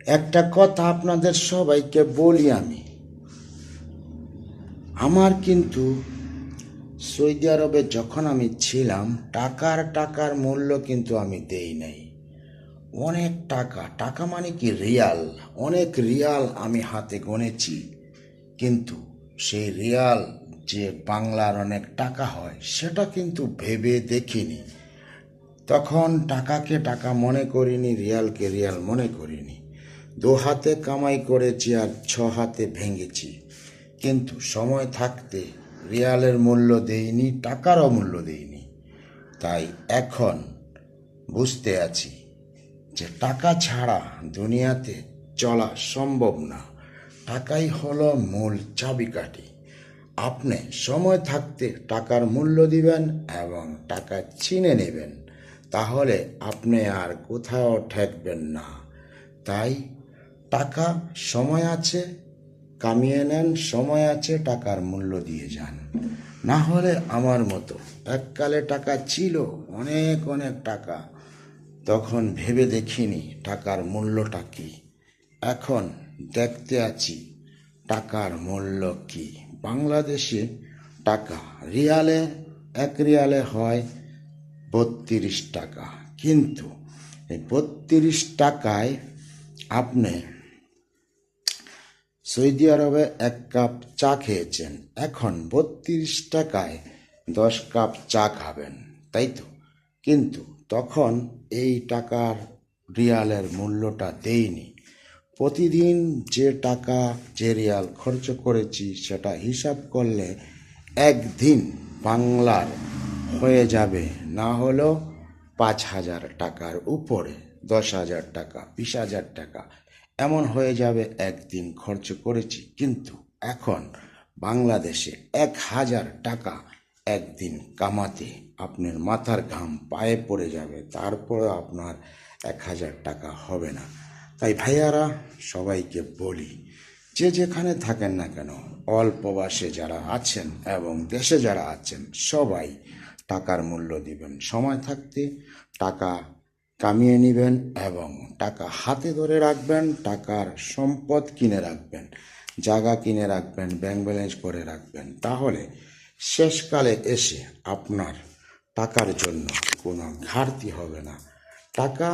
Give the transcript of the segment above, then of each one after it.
একটা কথা আপনাদের সবাইকে বলি, আমার কিন্তু সৌদি আরবে যখন আমি ছিলাম টাকার মূল্য কিন্তু আমি দেই নাই। অনেক টাকা মানে কি রিয়াল, অনেক রিয়াল আমি হাতে গণেছি, কিন্তু সেই রিয়াল যে বাংলার অনেক টাকা হয় সেটা কিন্তু ভেবে দেখিনি। তখন টাকাকে টাকা মনে করিনি, রিয়ালকে রিয়াল মনে করিনি। 2 হাতে কামাই করেছি আর 6 হাতে ভেঙেছি, কিন্তু সময় থাকতে রিয়ালের মূল্য দেইনি, টাকারও মূল্য দেইনি। তাই এখন বুঝতে আছি যে টাকা ছাড়া দুনিয়াতে চলা সম্ভব না। টাকাই হলো মূল চাবিকাঠি। আপনি সময় থাকতে টাকার মূল্য দিবেন এবং টাকা চিনে নেবেন, তাহলে আপনি আর কোথাও ঠেকবেন না। তাই টাকা সময় আছে, কামিয়ে নেন, সময় আছে, টাকার মূল্য দিয়ে যান। না হলে আমার মতো এককালে টাকা ছিল, অনেক অনেক টাকা, তখন ভেবে দেখিনি টাকার মূল্যটা কি। এখন দেখতে আছি টাকার মূল্য কি। বাংলাদেশে টাকা রিয়ালে, 1 রিয়ালে হয় 32 টাকা, কিন্তু এই 32 টাকায় আপনি সৌদি আরবে 1 কাপ চা খেয়েছেন, এখন 32 টাকায় 10 কাপ চা খাবেন, তাই তো? কিন্তু তখন এই টাকার রিয়ালের মূল্যটা দেইনি। প্রতিদিন যে টাকা, যে রিয়াল খরচ করেছি সেটা হিসাব করলে একদিন বাংলার হয়ে যাবে না হলেও 5,000 টাকার উপরে, 10,000 টাকা, 20,000 টাকা এমন হয়ে যাবে একদিন খরচ করেছি। কিন্তু এখন বাংলাদেশে 1,000 টাকা একদিন কামাতে আপনার মাথার ঘাম পায়ে পড়ে যাবে, তারপরে আপনার 1,000 টাকা হবে না। তাই ভাইয়ারা, সবাইকে বলি, যে যেখানে থাকেন না কেন, অল্প প্রবাসে যারা আছেন এবং দেশে যারা আছেন, সবাই টাকার মূল্য দিবেন। সময় থাকতে টাকা কামিয়ে নেবেন এবং টাকা হাতে ধরে রাখবেন, টাকার সম্পদ কিনে রাখবেন, জায়গা কিনে রাখবেন, ব্যাংক ব্যালেন্স করে রাখবেন, তাহলে শেষকালে এসে আপনার টাকার জন্য কোনো ঘাটতি হবে না। টাকা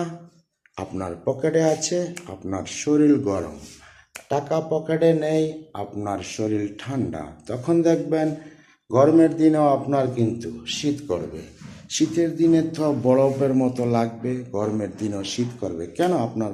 আপনার পকেটে আছে, আপনার শরীর গরম, টাকা পকেটে নেই, আপনার শরীর ঠান্ডা, তখন দেখবেন গরমের দিনেও আপনার কিন্তু শীত করবে, শীতের দিনে তো বরফের মতো লাগবে, গরমের দিনেও শীত করবে। কেন? আপনার